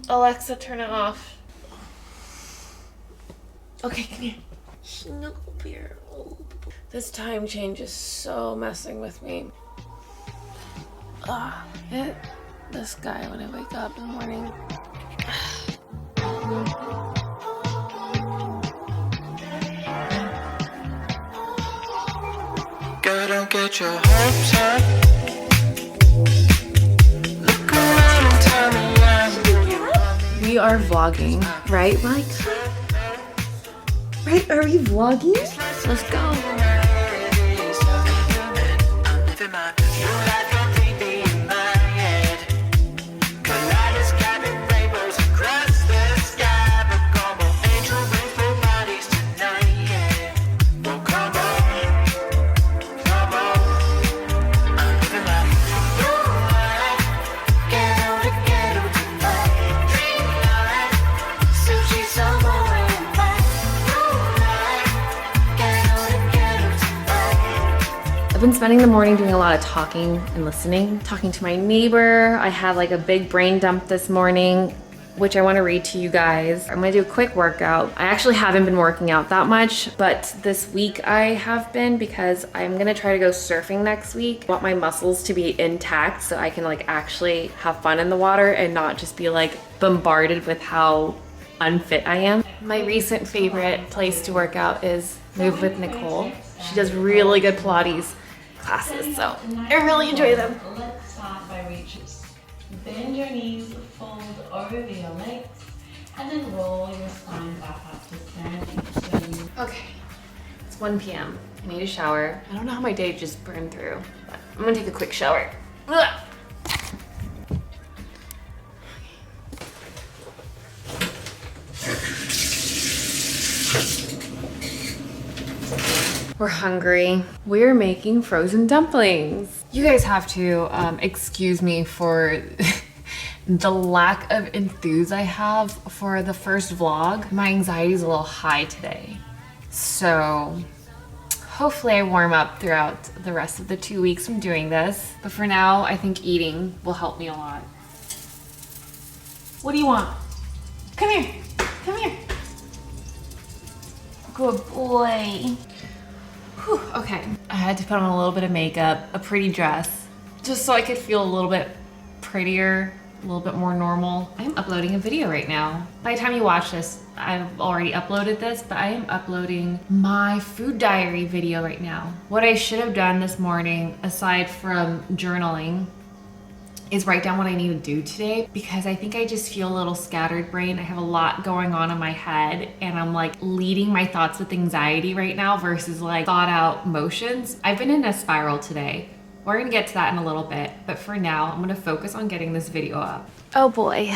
Alexa, turn it off. Okay, come here. Snuggle bear. Oh. This time change is so messing with me. This guy when I wake up in the morning. Don't get your hopes up. Look around and tell me I'm. We are vlogging, right, Mike? Right? Are we vlogging? Let's go. I've been spending the morning doing a lot of talking and listening, talking to my neighbor. I had like a big brain dump this morning, which I want to read to you guys. I'm gonna do a quick workout. I actually haven't been working out that much, but this week I have been because I'm gonna try to go surfing next week. I want my muscles to be intact so I can like actually have fun in the water and not just be like bombarded with how unfit I am. My recent favorite place to work out is Move with Nicole. She does really good Pilates classes, so I really enjoy them. Let's start by reaching. Bend your knees, fold over your legs, and then roll your spine back up to standing. Okay, it's 1 p.m. I need a shower. I don't know how my day just burned through, but I'm gonna take a quick shower. Ugh. We're hungry. We're making frozen dumplings. You guys have to excuse me for the lack of enthuse I have for the first vlog. My anxiety is a little high today. So hopefully I warm up throughout the rest of the 2 weeks I'm doing this. But for now, I think eating will help me a lot. What do you want? Come here, come here. Good boy. Whew, okay, I had to put on a little bit of makeup, a pretty dress, just so I could feel a little bit prettier, a little bit more normal. I'm uploading a video right now. By the time you watch this, I've already uploaded this, but I am uploading my food diary video right now. What I should have done this morning, aside from journaling, is write down what I need to do today, because I think I just feel a little scattered brain. I have a lot going on in my head and I'm like leading my thoughts with anxiety right now versus like thought out motions. I've been in a spiral today. We're gonna get to that in a little bit, but for now, I'm gonna focus on getting this video up. Oh boy.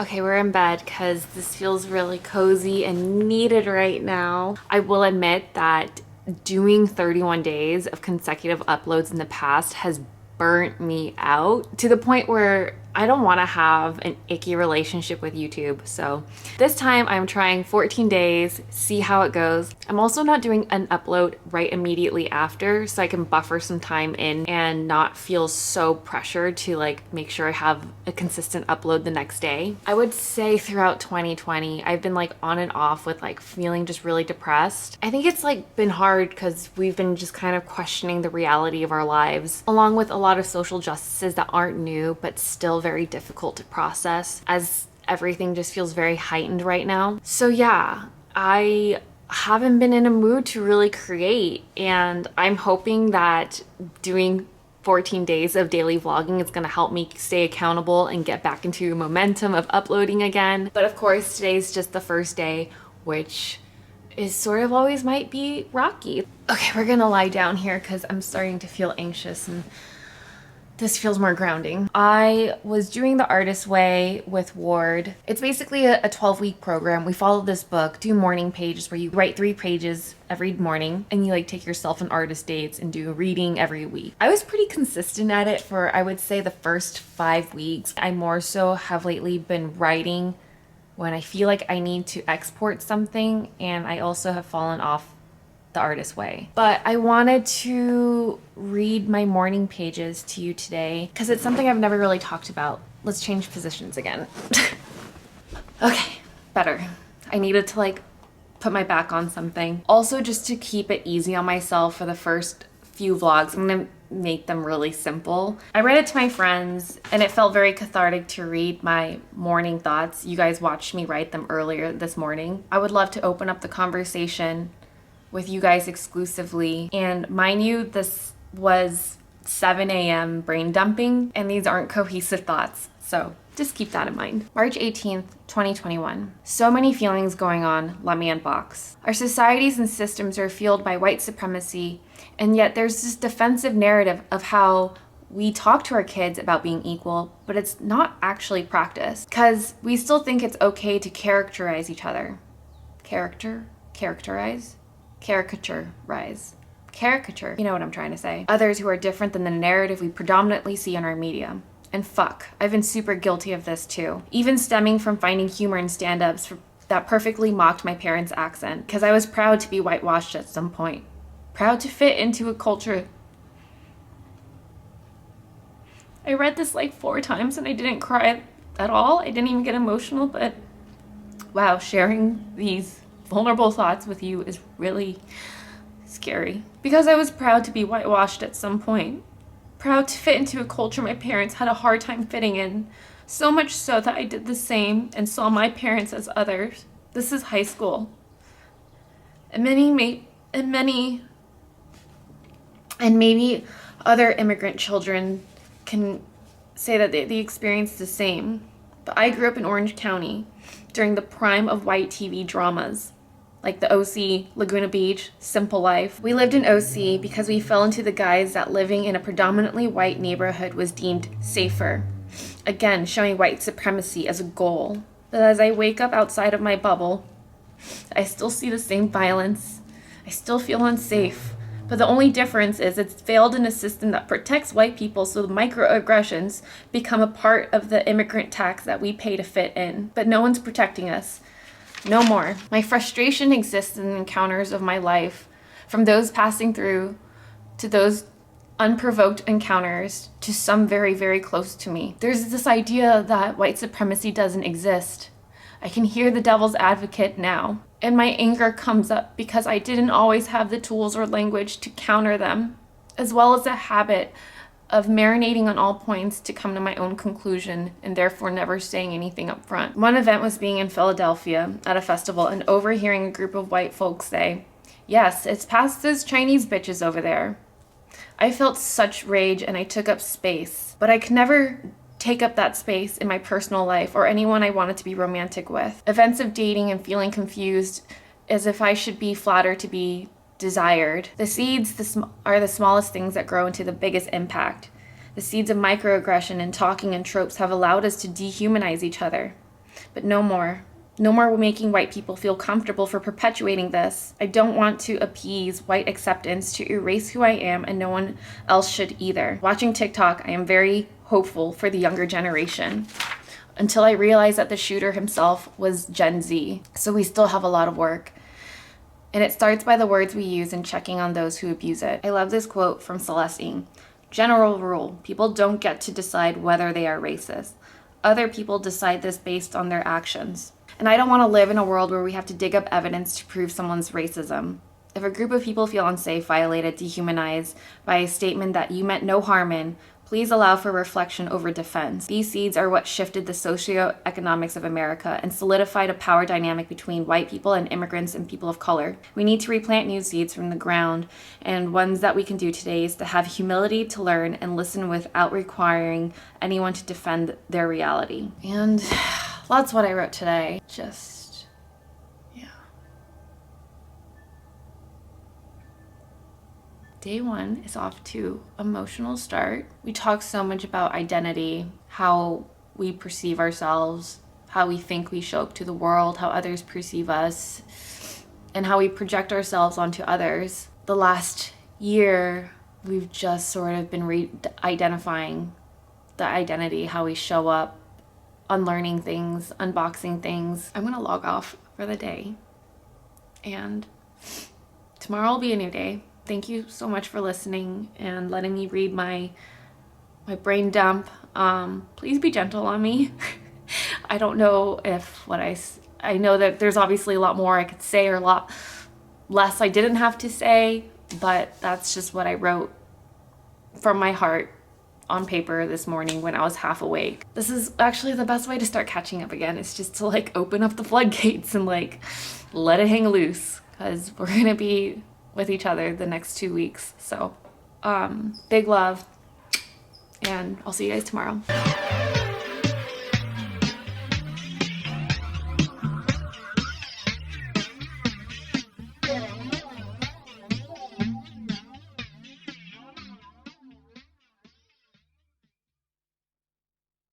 Okay, we're in bed because this feels really cozy and needed right now. I will admit that doing 31 days of consecutive uploads in the past has burnt me out to the point where I don't want to have an icky relationship with YouTube. So this time I'm trying 14 days, see how it goes. I'm also not doing an upload right immediately after, so I can buffer some time in and not feel so pressured to like make sure I have a consistent upload the next day. I would say throughout 2020, I've been like on and off with like feeling just really depressed. I think it's like been hard because we've been just kind of questioning the reality of our lives, along with a lot of social justices that aren't new, but still very difficult to process, as everything just feels very heightened right now. So yeah, I haven't been in a mood to really create, and I'm hoping that doing 14 days of daily vlogging is going to help me stay accountable and get back into momentum of uploading again. But of course, today's just the first day, which is sort of always might be rocky. Okay, we're gonna lie down here because I'm starting to feel anxious and this feels more grounding. I was doing the Artist Way with Ward. It's basically a 12-week program. We follow this book, do morning pages where you write 3 pages every morning and you like take yourself on artist dates and do a reading every week. I was pretty consistent at it for, I would say, the first 5 weeks. I more so have lately been writing when I feel like I need to export something, and I also have fallen off the Artist Way. But I wanted to read my morning pages to you today because it's something I've never really talked about. Let's change positions again. Okay, better. I needed to like put my back on something. Also, just to keep it easy on myself for the first few vlogs, I'm gonna make them really simple. I read it to my friends and it felt very cathartic to read my morning thoughts. You guys watched me write them earlier this morning. I would love to open up the conversation with you guys exclusively. And mind you, this was 7 a.m. brain dumping and these aren't cohesive thoughts. So just keep that in mind. March 18th, 2021. So many feelings going on, let me unbox. Our societies and systems are fueled by white supremacy, and yet there's this defensive narrative of how we talk to our kids about being equal, but it's not actually practiced because we still think it's okay to characterize each other. Characterize? Caricature. You know what I'm trying to say. Others who are different than the narrative we predominantly see on our media. And fuck, I've been super guilty of this too. Even stemming from finding humor in stand-ups that perfectly mocked my parents' accent, because I was proud to be whitewashed at some point. Proud to fit into a culture. I read this like 4 times and I didn't cry at all. I didn't even get emotional, but wow, sharing these vulnerable thoughts with you is really scary. Because I was proud to be whitewashed at some point. Proud to fit into a culture my parents had a hard time fitting in, so much so that I did the same and saw my parents as others. This is high school. And maybe other immigrant children can say that they experienced the same. But I grew up in Orange County during the prime of white TV dramas, like the OC, Laguna Beach, Simple Life. We lived in OC because we fell into the guise that living in a predominantly white neighborhood was deemed safer. Again, showing white supremacy as a goal. But as I wake up outside of my bubble, I still see the same violence. I still feel unsafe. But the only difference is it's failed in a system that protects white people, so the microaggressions become a part of the immigrant tax that we pay to fit in. But no one's protecting us. No more. My frustration exists in encounters of my life, from those passing through to those unprovoked encounters to some very, very close to me. There's this idea that white supremacy doesn't exist. I can hear the devil's advocate now, and my anger comes up because I didn't always have the tools or language to counter them, as well as a habit of marinating on all points to come to my own conclusion and therefore never saying anything up front. One event was being in Philadelphia at a festival and overhearing a group of white folks say, "Yes, it's past those Chinese bitches over there." I felt such rage and I took up space, but I could never take up that space in my personal life or anyone I wanted to be romantic with. Events of dating and feeling confused as if I should be flattered to be desired. The seeds are the smallest things that grow into the biggest impact. The seeds of microaggression and talking and tropes have allowed us to dehumanize each other. But no more. No more making white people feel comfortable for perpetuating this. I don't want to appease white acceptance to erase who I am, and no one else should either. Watching TikTok, I am very hopeful for the younger generation. Until I realized that the shooter himself was Gen Z. So we still have a lot of work. And it starts by the words we use and checking on those who abuse it. I love this quote from Celestine. General rule, people don't get to decide whether they are racist. Other people decide this based on their actions. And I don't want to live in a world where we have to dig up evidence to prove someone's racism. If a group of people feel unsafe, violated, dehumanized by a statement that you meant no harm in, please allow for reflection over defense. These seeds are what shifted the socioeconomics of America and solidified a power dynamic between white people and immigrants and people of color. We need to replant new seeds from the ground, and ones that we can do today is to have humility to learn and listen without requiring anyone to defend their reality. And that's what I wrote today. Day 1 is off to emotional start. We talk so much about identity, how we perceive ourselves, how we think we show up to the world, how others perceive us, and how we project ourselves onto others. The last year, we've just sort of been identifying the identity, how we show up, unlearning things, unboxing things. I'm gonna log off for the day, and tomorrow will be a new day. Thank you so much for listening and letting me read my brain dump. Please be gentle on me. I don't know if what I know that there's obviously a lot more I could say or a lot less I didn't have to say, but that's just what I wrote from my heart on paper this morning when I was half awake. This is actually the best way to start catching up again. It's just to like open up the floodgates and like let it hang loose, because we're gonna be with each other the next 2 weeks. So big love, and I'll see you guys tomorrow.